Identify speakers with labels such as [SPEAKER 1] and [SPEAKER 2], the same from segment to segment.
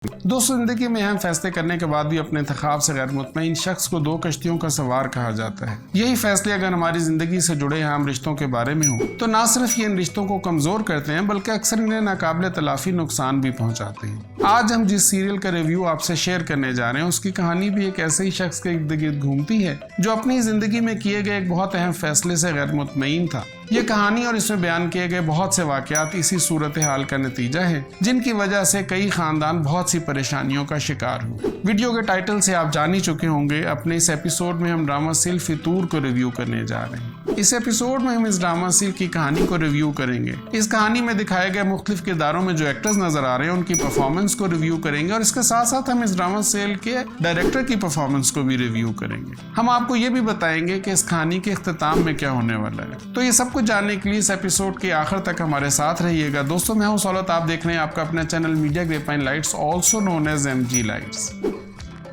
[SPEAKER 1] दोस्तों, जिंदगी में अहम फैसले करने के बाद भी अपने इंतखाब से गैर मुतमईन शख्स को दो कश्तियों का सवार कहा जाता है। यही फैसले अगर हमारी जिंदगी से जुड़े अहम रिश्तों के बारे में हो तो ना सिर्फ ये इन रिश्तों को कमजोर करते हैं बल्कि अक्सर इन्हें नाकाबिले तलाफी नुकसान भी पहुंचाते हैं। आज हम जिस सीरियल का रिव्यू आपसे शेयर करने जा रहे हैं उसकी कहानी भी एक ऐसे ही शख्स के इर्द गिर्द घूमती है जो अपनी जिंदगी में किए गए एक बहुत अहम फैसले से गैर मुतमईन था। ये कहानी और इसमें बयान किए गए बहुत से वाकयात इसी सूरत हाल का नतीजा है जिनकी वजह से कई खानदान बहुत सी परेशानियों का शिकार हुए। वीडियो के टाइटल से आप जान ही चुके होंगे। अपने इस एपिसोड में हम ड्रामा सील फितूर को रिव्यू करने जा रहे हैं। इस एपिसोड में हम इस ड्रामा सील की कहानी को रिव्यू करेंगे। इस कहानी में दिखाए गए मुख्तलिफ किरदारों में जो एक्टर्स नजर आ रहे हैं उनकी परफॉर्मेंस को रिव्यू करेंगे और इसके साथ साथ हम इस ड्रामा सील के डायरेक्टर की परफॉर्मेंस को भी रिव्यू करेंगे। हम आपको ये भी बताएंगे कि इस कहानी के इख्तिताम में क्या होने वाला है। तो ये सब कुछ जानने के लिए इस एपिसोड के आखिर तक हमारे साथ रहिएगा। दोस्तों, मैं हूं सौलत, आप देख रहे हैं आपका अपना channel media grapevine lights, also known as MG lights.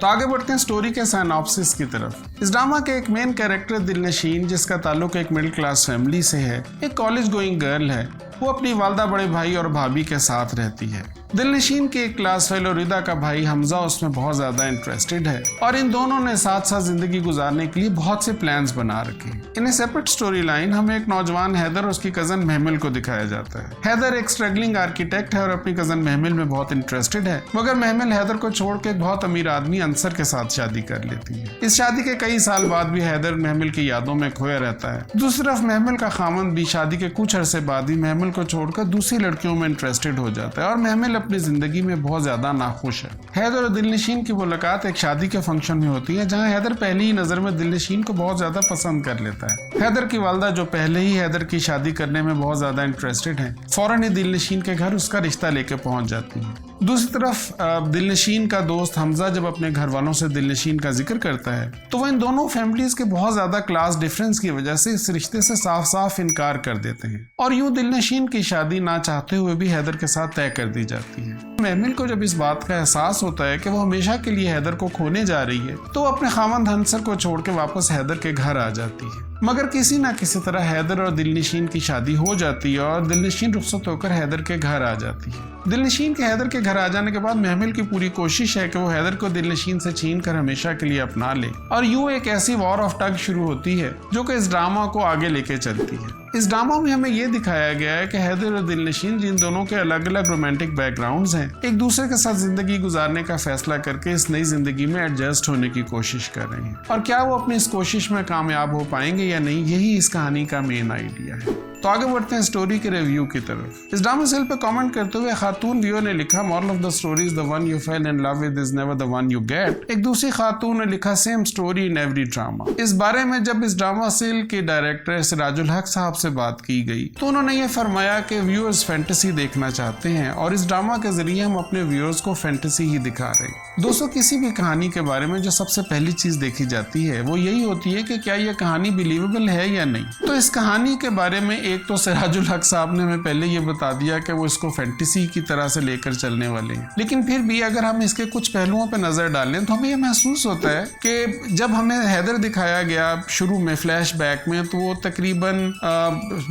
[SPEAKER 1] तो आगे बढ़ते हैं स्टोरी के सिनॉप्सिस की तरफ। इस ड्रामा के एक मेन कैरेक्टर दिलनशीन, जिसका ताल्लुक एक मिडिल क्लास फैमिली से है, एक कॉलेज गोइंग गर्ल है। वो अपनी वालदा, बड़े भाई और भाभी के साथ रहती है। दिलनशीन के एक क्लास फेलो रिदा का भाई हमजा उसमें बहुत ज्यादा इंटरेस्टेड है और इन दोनों ने साथ साथ जिंदगी गुजारने के लिए बहुत से प्लान्स बना रखे। इन सेपरेट स्टोरी लाइन हमें एक नौजवान हैदर और उसकी कजन महमिल को दिखाया जाता है। हैदर एक स्ट्रगलिंग आर्किटेक्ट है और अपनी कजन महमिल में बहुत इंटरेस्टेड है, मगर महमिल हैदर को छोड़ के एक बहुत अमीर आदमी अंसर के साथ शादी कर लेती है। इस शादी के कई साल बाद भी हैदर महमिल की यादों में खोया रहता है। दूसरी तरफ महमिल का खामन भी शादी के कुछ अरसे बाद ही महमिल को छोड़कर दूसरी लड़कियों में इंटरेस्टेड हो जाता है और महमिल अपनी जिंदगी में बहुत ज्यादा नाखुश है। हैदर और दिलनशीन की मुलाकात एक शादी के फंक्शन में होती है जहां हैदर पहली ही नजर में दिलनशीन को बहुत ज्यादा पसंद कर लेता है। हैदर की वालदा, जो पहले ही हैदर की शादी करने में बहुत ज्यादा इंटरेस्टेड है, फौरन ही दिलनशीन के घर उसका रिश्ता लेके पहुंच जाती है। दूसरी तरफ दिलनशीन का दोस्त हमजा जब अपने घर वालों से दिलनशीन का जिक्र करता है तो वह इन दोनों फैमिलीज के बहुत ज्यादा क्लास डिफरेंस की वजह से इस रिश्ते से साफ साफ इनकार कर देते हैं और यूं दिलनशीन की शादी ना चाहते हुए भी हैदर के साथ तय कर दी जाती है। महमिल को जब इस बात का एहसास होता है कि वो हमेशा के लिए हैदर को खोने जा रही है तो वो अपने खामंद अंसर को छोड़ के वापस हैदर के घर आ जाती है, मगर किसी ना किसी तरह हैदर और दिलनशीन की शादी हो जाती है और दिलनशीन रुखसत होकर हैदर के घर आ जाती है। दिलनशीन के हैदर के घर आ जाने के बाद महमिल की पूरी कोशिश है कि वो हैदर को दिलनशीन से छीन कर हमेशा के लिए अपना ले और यूं एक ऐसी वॉर ऑफ टग शुरू होती है जो कि इस ड्रामा को आगे लेके चलती है। इस ड्रामा में हमें ये दिखाया गया है कि हैदर और दिलनशीन, जिन दोनों के अलग अलग रोमांटिक बैकग्राउंड्स हैं, एक दूसरे के साथ जिंदगी गुजारने का फैसला करके इस नई जिंदगी में एडजस्ट होने की कोशिश कर रहे हैं और क्या वो अपनी इस कोशिश में कामयाब हो पाएंगे या नहीं, यही इस कहानी का मेन आइडिया है। तो आगे बढ़ते हैं स्टोरी के रिव्यू की तरफ। इस ड्रामा सेल पे कमेंट करते हुए खातून व्यूअर ने लिखा, moral of the story is the one you fail in love with is never the one you get. एक दूसरी खातून ने लिखा, same story in every drama. इस बारे में जब इस ड्रामा सेल के डायरेक्टर सिराजुल हक साहब से बात की गई तो उन्होंने ये फरमाया कि व्यूअर्स फैंटेसी देखना चाहते हैं और इस ड्रामा के जरिए हम अपने व्यूअर्स को फैंटेसी ही दिखा रहे हैं। दोस्तों, किसी भी कहानी के बारे में जो सबसे पहली चीज देखी जाती है वो यही होती है कि क्या यह कहानी बिलीवेबल है या नहीं। तो इस कहानी के बारे में एक तो सिराजुल हक साहब ने हमें पहले ये बता दिया कि वो इसको फैंटेसी की तरह से लेकर चलने वाले हैं, लेकिन फिर भी अगर हम इसके कुछ पहलुओं पर नजर डालें तो हमें यह महसूस होता है कि जब हमें हैदर दिखाया गया शुरू में फ्लैशबैक में तो वो तकरीबन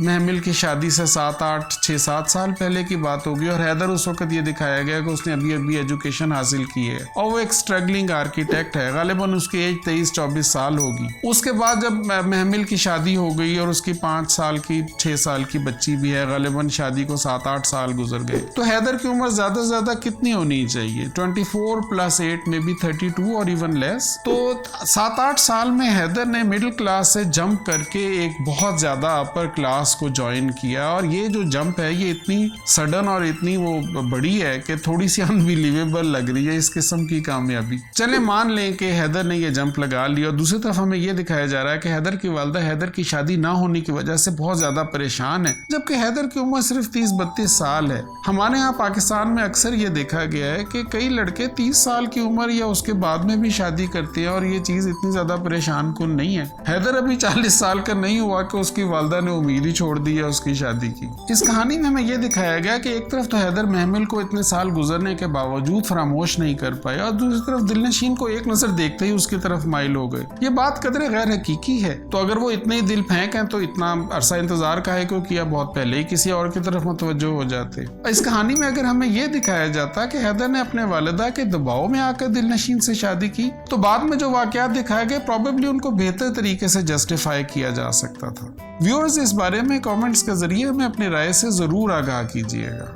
[SPEAKER 1] महमिल की शादी से 6-7 साल पहले की बात होगी और हैदर उस वक्त ये दिखाया गया कि उसने अभी एजुकेशन हासिल की है और वो एक स्ट्रगलिंग आर्किटेक्ट है। गालिबन उसकी एज 23-24 साल होगी। उसके बाद जब महमिल की शादी हो गई और उसकी 5 साल की 6 साल की बच्ची भी है, गालिबन शादी को 7-8 साल गुजर गए, तो हैदर की उम्र ज्यादा से ज्यादा कितनी होनी चाहिए? 24 + 8 में भी 32 और इवन लेस। तो 7-8 साल में हैदर ने मिडिल क्लास से जंप करके एक बहुत ज्यादा अपर क्लास को ज्वाइन किया और ये जो जंप है ये इतनी सडन और इतनी वो बड़ी है कि थोड़ी सी अनबिलीवेबल लग रही है इस किस्म की कामयाबी। चले मान लें कि हैदर ने ये जंप लगा लिया और दूसरी तरफ हमें ये दिखाया जा रहा है कि हैदर की वालदा हैदर की शादी ना होने की वजह से बहुत ज्यादा परेशान है, जबकि हैदर की उम्र सिर्फ 30-32 साल है। हमारे यहाँ पाकिस्तान में अक्सर ये देखा गया है कि कई लड़के 30 साल की उम्र या उसके बाद में भी शादी करते हैं और ये चीज इतनी ज्यादा परेशान कुन नहीं है। हैदर अभी 40 साल का नहीं हुआ कि उसकी वालदा ने उम्मीद ही छोड़ दी है उसकी शादी की। इस कहानी में हमें यह दिखाया गया कि एक तरफ तो हैदर महमिल को इतने साल गुजरने के बावजूद फरामोश नहीं कर पाए और दूसरी तरफ दिलनशीन को एक नजर देखते ही उसकी तरफ माइल हो गए। ये बात कदरे गैर हकीकी है, तो अगर वो इतने ही दिल फेंक हैं तो इतना अरसा इंतजार काहे को किया, बहुत पहले ही किसी और की तरफ मुतवज्जो हो जाते। इस कहानी में अगर हमें यह दिखाया जाता कि हैदर ने अपने वालिदा के दबाव में आकर दिलनशीन से शादी की, तो बाद में जो वाकयात दिखाए गए प्रॉबेबली उनको बेहतर तरीके से जस्टिफाई किया जा सकता था। व्यूअर्स, इस बारे में कमेंट्स के जरिए हमें अपनी राय से जरूर आगाह कीजिएगा।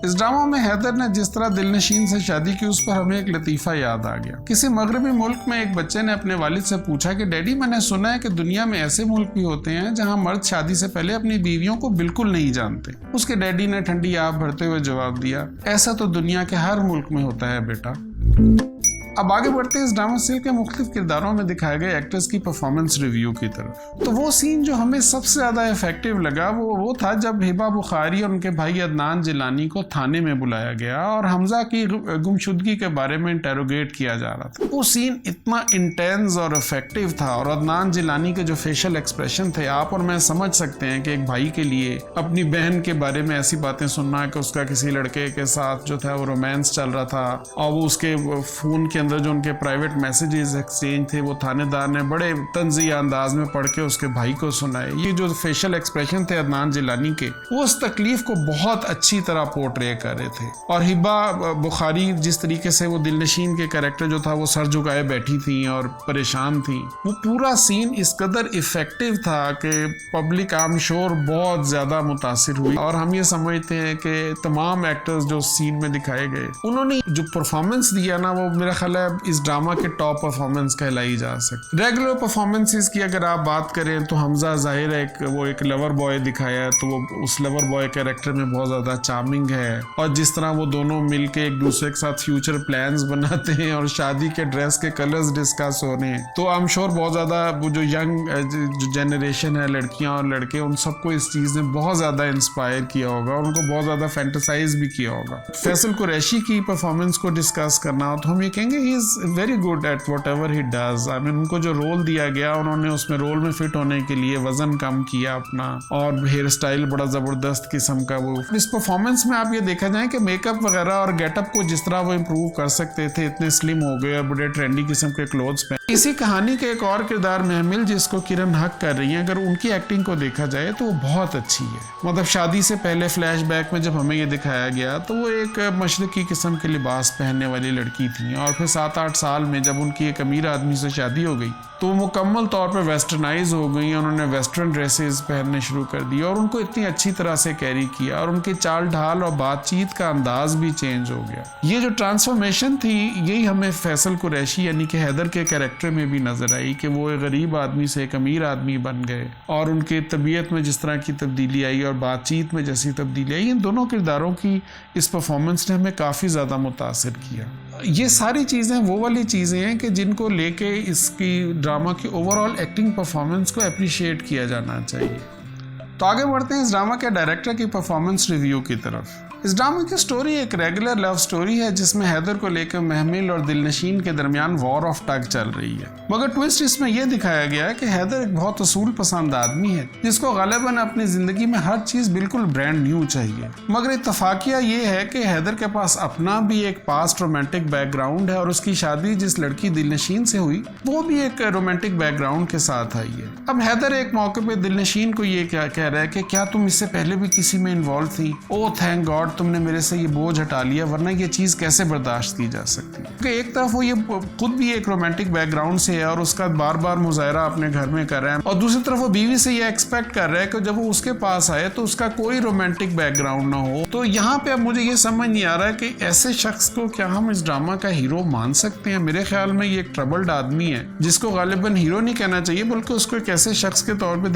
[SPEAKER 1] इस ड्रामा में हैदर ने जिस तरह दिलनशीन से शादी की, उस पर हमें एक लतीफा याद आ गया। किसी मगरबी मुल्क में एक बच्चे ने अपने वालिद से पूछा कि डैडी, मैंने सुना है कि दुनिया में ऐसे मुल्क भी होते हैं जहां मर्द शादी से पहले अपनी बीवियों को बिल्कुल नहीं जानते। उसके डैडी ने ठंडी आह भरते हुए जवाब दिया, ऐसा तो दुनिया के हर मुल्क में होता है बेटा। अब आगे बढ़ते हैं इस ड्रामा सीरियल के मुख्तलिफ किरदारों में दिखाए गए एक्टर्स की परफॉर्मेंस रिव्यू की तरफ। तो वो सीन जो हमें सबसे ज्यादा इफेक्टिव लगा वो था जब हिबा बुखारी और उनके भाई अदनान जिलानी को थाने में बुलाया गया और हमजा की गुमशुदगी के बारे में इंटेरोगेट किया जा रहा था। वो सीन इतना इंटेंस और इफेक्टिव था और अदनान जिलानी के जो फेशियल एक्सप्रेशन थे, आप और मैं समझ सकते हैं कि एक भाई के लिए अपनी बहन के बारे में ऐसी बातें सुनना कि उसका किसी लड़के के साथ जो था वो रोमांस चल रहा था और वो उसके फोन के अंदर जो उनके प्राइवेट मैसेजेस एक्सचेंज थे वो थानेदार ने बड़े तंज़िया अंदाज में पढ़ के उसके भाई को सुनाए। ये जो फेशियल एक्सप्रेशन थे अदनान जिलानी के, वो उस तकलीफ को बहुत अच्छी तरह पोर्ट्रे कर रहे थे। और हिबा बुखारी जिस तरीके से वो दिलनशीन के कैरेक्टर जो था वो सर झुकाए बैठी थी और परेशान थी, वो पूरा सीन इस कदर इफेक्टिव था कि पब्लिक आम श्योर बहुत ज्यादा मुतासिर हुई। और हम ये समझते हैं कि तमाम एक्टर्स जो सीन में दिखाए गए, उन्होंने जो परफॉर्मेंस दिया ना, वो मेरा ख्याल है इस ड्रामा के टॉप परफॉर्मेंस कहलाई जा सकती। रेगुलर परफॉर्मेंसेस की अगर आप बात करें तो हमजा जाहिर है एक लवर बॉय दिखाया है, तो वो उस लवर बॉय कैरेक्टर में बहुत ज्यादा चार्मिंग है। और जिस तरह वो दोनों मिलके एक दूसरे के साथ फ्यूचर प्लान्स बनाते हैं और शादी के ड्रेस के कलर्स डिस्कस हो रहे हैं, तो आई एम श्योर बहुत ज्यादा वो जो यंग जो जनरेशन है, लड़कियां और लड़के, उन सबको इस चीज ने बहुत ज्यादा इंस्पायर किया होगा और उनको बहुत ज्यादा फैंटेसाइज भी किया होगा। फैसल कुरैशी की परफॉर्मेंस को डिस्कस करना हो तो हम ये कहेंगे he is very good at whatever he does. I mean, उनको जो रोल दिया गया, उन्होंने उसमें रोल में फिट होने के लिए वजन कम किया अपना और हेयर स्टाइल बड़ा जबरदस्त किस्म का। वो इस परफॉर्मेंस में आप ये देखा जाए कि मेकअप वगैरह और गेटअप को जिस तरह वो इम्प्रूव कर सकते थे, इतने स्लिम हो गए और बड़े ट्रेंडी किस्म के क्लोथ्स पे। इसी कहानी के एक और किरदार महमिल, जिसको किरण हक कर रही है, अगर उनकी एक्टिंग को देखा जाए तो वो बहुत अच्छी है। मतलब शादी से पहले फ्लैशबैक में जब हमें ये दिखाया गया तो वो एक मशरकी किस्म के लिबास पहनने वाली लड़की थी और फिर 7-8 साल में जब उनकी एक अमीर आदमी से शादी हो गई तो वो मुकम्मल तौर पर वेस्टर्नाइज हो गई। उन्होंने वेस्टर्न ड्रेसेस पहनने शुरू कर दी और उनको इतनी अच्छी तरह से कैरी किया और उनकी चाल ढाल और बातचीत का अंदाज भी चेंज हो गया। ये जो ट्रांसफॉर्मेशन थी, यही हमें फैसल कुरैशी यानी कि हैदर के कैरेक्टर में भी नजर आई कि वो एक गरीब आदमी से एक अमीर आदमी बन गए और उनकी तबीयत में जिस तरह की तब्दीली आई और बातचीत में जैसी तब्दीली आई, इन दोनों किरदारों की इस परफॉर्मेंस ने हमें काफ़ी ज़्यादा मुतासिर किया। ये सारी चीज़ें वो वाली चीज़ें हैं कि जिनको लेके इसकी ड्रामा की ओवरऑल एक्टिंग परफॉर्मेंस को अप्रिशिएट किया जाना चाहिए। तो आगे बढ़ते हैं इस ड्रामा के डायरेक्टर की परफॉर्मेंस रिव्यू की तरफ। इस ड्रामा की स्टोरी एक रेगुलर लव स्टोरी है जिसमें हैदर को लेकर महमिल और दिलनशीन के दरमियान वॉर ऑफ टग चल रही है। मगर ट्विस्ट इसमें यह दिखाया गया है कि हैदर एक बहुत असूल पसंद आदमी है जिसको गालिबन अपनी जिंदगी में हर चीज बिल्कुल ब्रांड न्यू चाहिए। मगर इत्तफाकिया ये है कि हैदर के पास अपना भी एक पास्ट रोमांटिक बैकग्राउंड है और उसकी शादी जिस लड़की दिलनशीन से हुई वो भी एक रोमांटिक बैकग्राउंड के साथ आई है। अब हैदर एक मौके पे दिलनशीन को ये क्या कह रहा है कि क्या तुम इससे पहले भी किसी में इन्वॉल्व थी? ओ थैंक गॉड तुमने मेरे से ये बोझ हटा लिया, वरना ये चीज कैसे बर्दाश्त की जा सकती है। कि एक तरफ वो ये खुद भी एक रोमांटिक बैकग्राउंड से है और उसका बार बार मुजाहरा अपने घर में कर रहा है और दूसरी तरफ वो बीवी से ये एक्सपेक्ट कर रहा है कि जब वो उसके पास आए तो उसका कोई रोमांटिक बैकग्राउंड ना हो। तो यहाँ पे अब मुझे ये समझ नहीं आ रहा है कि ऐसे शख्स को क्या हम इस ड्रामा का हीरो मान सकते हैं? मेरे ख्याल में ये एक ट्रबल्ड आदमी है जिसको गालिबन हीरो नहीं कहना चाहिए बल्कि उसको एक ऐसे शख्स के तौर पर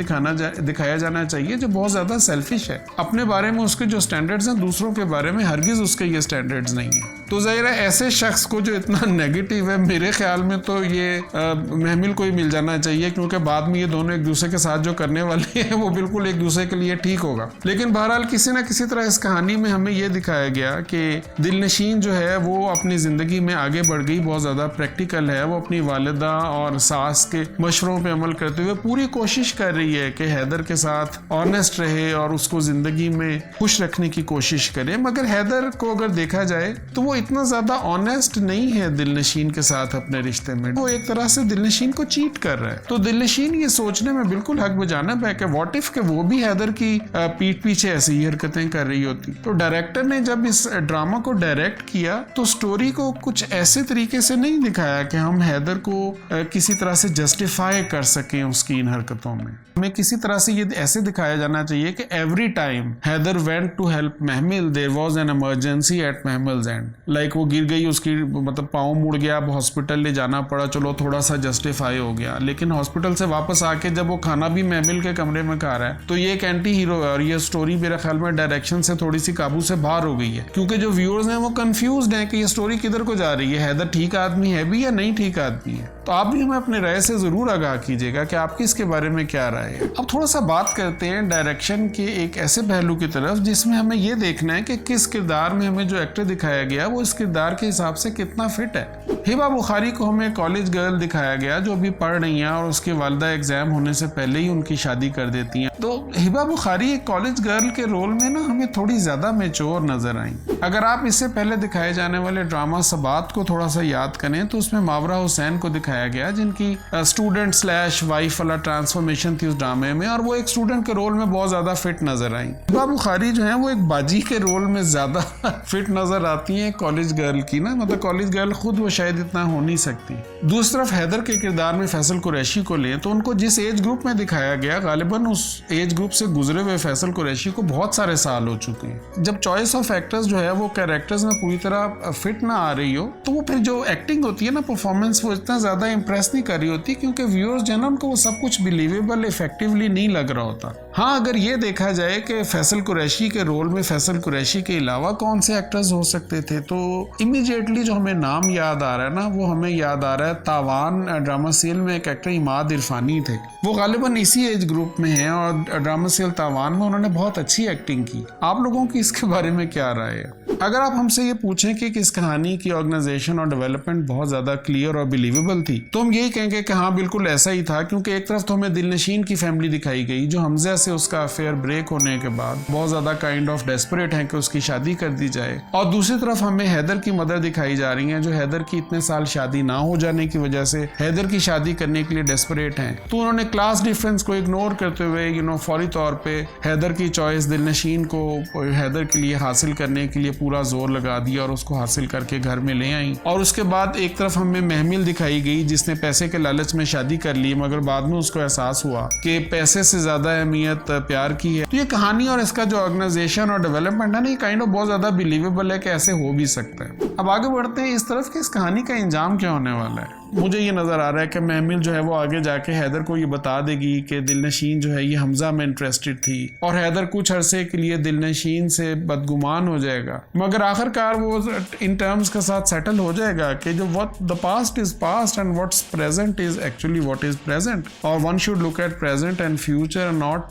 [SPEAKER 1] दिखाया जाना चाहिए जो बहुत ज्यादा सेल्फिश है। अपने बारे में उसके जो स्टैंडर्ड्स हैं दूसरों के बारे में हरगिज उसके ये स्टैंडर्ड्स नहीं है। तो जाहिर है ऐसे शख्स को जो इतना नेगेटिव है, मेरे ख्याल में तो ये महमिल को ही मिल जाना चाहिए क्योंकि बाद में ये दोनों एक दूसरे के साथ जो करने वाले हैं वो बिल्कुल एक दूसरे के लिए ठीक होगा। लेकिन बहरहाल किसी ना किसी तरह इस कहानी में हमें ये दिखाया गया कि दिलनशीन जो है वो अपनी जिंदगी में आगे बढ़ गई, बहुत ज्यादा प्रैक्टिकल है। वो अपनी वालिदा और सास के मशवरों पे अमल करते हुए पूरी कोशिश कर रही है कि हैदर के साथ ऑनेस्ट रहे और उसको जिंदगी में खुश रखने की कोशिश करे। मगर हैदर को अगर देखा जाए तो वो वो इतना ज्यादा ऑनेस्ट नहीं है दिलनशीन के साथ अपने रिश्ते में। वो एक तरह से दिलनशीन को चीट कर रहा है। तो दिलनशीन ये सोचने में बिल्कुल हक बजानब है कि व्हाट इफ के वो भी हैदर की पीठ पीछे ऐसी ही हरकतें कर रही होती। तो डायरेक्टर ने जब इस ड्रामा को डायरेक्ट किया तो स्टोरी को कुछ ऐसे तरीके से नहीं दिखाया कि हम हैदर को किसी तरह से जस्टिफाई कर सकें उसकी इन हरकतों में। हमें किसी तरह से ये ऐसे दिखाया जाना चाहिए कि every time Haider went to help Mahmil there was an emergency at Mahmil's end. Like वो गिर गई, उसकी मतलब पाँव मुड़ गया, अब हॉस्पिटल ले जाना पड़ा, चलो थोड़ा सा जस्टिफाई हो गया। लेकिन हॉस्पिटल से वापस आके जब वो खाना भी महमिल के कमरे में खा रहा है तो ये एक एंटी हीरो है। और ये स्टोरी मेरे ख्याल में डायरेक्शन से थोड़ी सी काबू से बाहर हो गई है, क्योंकि जो व्यूअर्स हैं वो कंफ्यूज्ड हैं कि ये स्टोरी किधर को जा रही है, हैदर ठीक आदमी है भी या नहीं ठीक आदमी है। तो आप भी हमें अपने राय से जरूर आगाह कीजिएगा कि आपकी इसके बारे में क्या राय है। अब थोड़ा सा बात करते हैं डायरेक्शन के एक ऐसे पहलू की तरफ जिसमें हमें ये देखना है कि किस किरदार में हमें जो एक्टर दिखाया गया वो इस किरदार के हिसाब से कितना फिट है। हिबा बुखारी को हमें कॉलेज गर्ल दिखाया गया जो अभी पढ़ रही है और उसकी वालिदा एग्जाम होने से पहले ही उनकी शादी कर देती हैं। तो हिबा बुखारी एक कॉलेज गर्ल के रोल में ना हमें थोड़ी ज्यादा मैच्योर नजर आई। अगर आप इससे पहले दिखाए जाने वाले ड्रामा सबात को थोड़ा सा याद करें तो उसमें मावरा हुसैन को दिखाया गया जिनकी स्टूडेंट स्लैश वाइफ वाला ट्रांसफॉर्मेशन थी उस ड्रामे में, और वो एक स्टूडेंट के रोल में बहुत ज्यादा फिट नजर आई। हिबा बुखारी जो है वो एक बाजी के रोल में ज्यादा फिट नजर आती है कॉलेज गर्ल की ना, मतलब कॉलेज गर्ल खुद वो शायद इतना हो नहीं सकती। दूसरी तरफ हैदर के किरदार में फैसल कुरैशी को लें तो उनको जिस एज ग्रुप में दिखाया गया गालिबन उस एज ग्रुप से गुजरे हुए फैसल कुरैशी को बहुत सारे साल हो चुके हैं। जब चॉइस ऑफ एक्टर्स जो है वो कैरेक्टर्स में पूरी तरह फिट ना आ रही हो तो वो फिर जो एक्टिंग होती है ना, परफॉर्मेंस, वो इतना ज्यादा इंप्रेस नहीं कर रही होती, क्योंकि व्यूअर्स जो है ना उनको वो सब कुछ बिलीवेबल इफेक्टिवली नहीं लग रहा होता। हाँ, अगर ये देखा जाए कि फैसल कुरैशी के रोल में फैसल कुरैशी के अलावा कौन से एक्टर्स हो सकते थे, तो इमीडिएटली जो हमें नाम याद आ रहा है ना वो हमें याद आ रहा है तावान ड्रामा सीरियल में एक एक्टर इमाद इरफानी थे। वो गालिबन इसी एज ग्रुप में हैं और ड्रामा सीरियल तावान में उन्होंने बहुत अच्छी एक्टिंग की। आप लोगों की इसके बारे में क्या राय है? अगर आप हमसे ये पूछें कि इस कहानी की ऑर्गेनाइजेशन और डेवलपमेंट बहुत ज्यादा क्लियर और बिलीवेबल थी तो हम यही कहेंगे कि हाँ बिल्कुल ऐसा ही था, क्योंकि एक तरफ तो हमें दिलनशीन की फैमिली दिखाई गई जो हमजा से उसका अफेयर ब्रेक होने के बाद बहुत ज्यादा काइंड ऑफ डेस्परेट है कि उसकी शादी कर दी जाए, और दूसरी तरफ हमें हैदर की मदर दिखाई जा रही है जो हैदर की इतने साल शादी ना हो जाने की वजह से हैदर की शादी करने के लिए डेस्परेट हैं। तो उन्होंने क्लास डिफरेंस को इग्नोर करते हुए फौरी तौर पे हैदर की चॉइस दिलनशीन को हैदर के लिए हासिल करने के लिए पूरा जोर लगा दिया और उसको हासिल करके घर में ले आई। और उसके बाद एक तरफ हमें महमिल दिखाई गई जिसने पैसे के लालच में शादी कर ली, मगर बाद में उसको एहसास हुआ कि पैसे से ज्यादा अहमियत प्यार की है। तो ये कहानी और इसका जो ऑर्गेनाइजेशन और डेवलपमेंट है ना, ये काइंड ऑफ बहुत ज्यादा बिलीवेबल है कि ऐसे हो भी सकता है। अब आगे बढ़ते हैं इस तरफ कि इस कहानी का इंजाम क्या होने वाला है। मुझे ये नजर आ रहा है कि महमिल जो है वो आगे जाके हैदर को ये बता देगी कि दिलनशीन जो है ये हमजा में इंटरेस्टेड थी, और हैदर कुछ अरसे के लिए दिलनशीन से बदगुमान हो जाएगा, मगर आखिरकार वो इन टर्म्स के साथ सेटल हो जाएगा कि जो what the past is past and what's present is actually what is present, और one should look at present and future not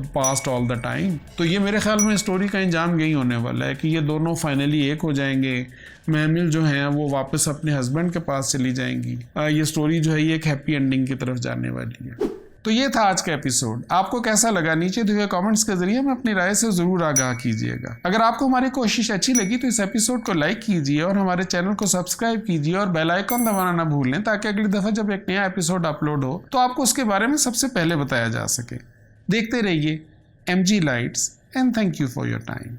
[SPEAKER 1] past all the time. तो ये मेरे ख्याल में स्टोरी का इंजाम यही होने वाला है कि ये दोनों फाइनली एक हो जाएंगे। महमिल जो है वो वापस अपने हस्बैंड के पास चली जाएंगी। ये स्टोरी जो है ये एक हैप्पी एंडिंग की तरफ जाने वाली है। तो ये था आज का एपिसोड। आपको कैसा लगा नीचे दिए हुए कमेंट्स के जरिए हमें अपनी राय से जरूर आगाह कीजिएगा। अगर आपको हमारी कोशिश अच्छी लगी तो इस एपिसोड को लाइक कीजिए और हमारे चैनल को सब्सक्राइब कीजिए और बेल आइकन दबाना ना भूलें, ताकि अगली दफा जब एक नया एपिसोड अपलोड हो तो आपको उसके बारे में सबसे पहले बताया जा सके। देखते रहिए MG Lights and thank you for your time.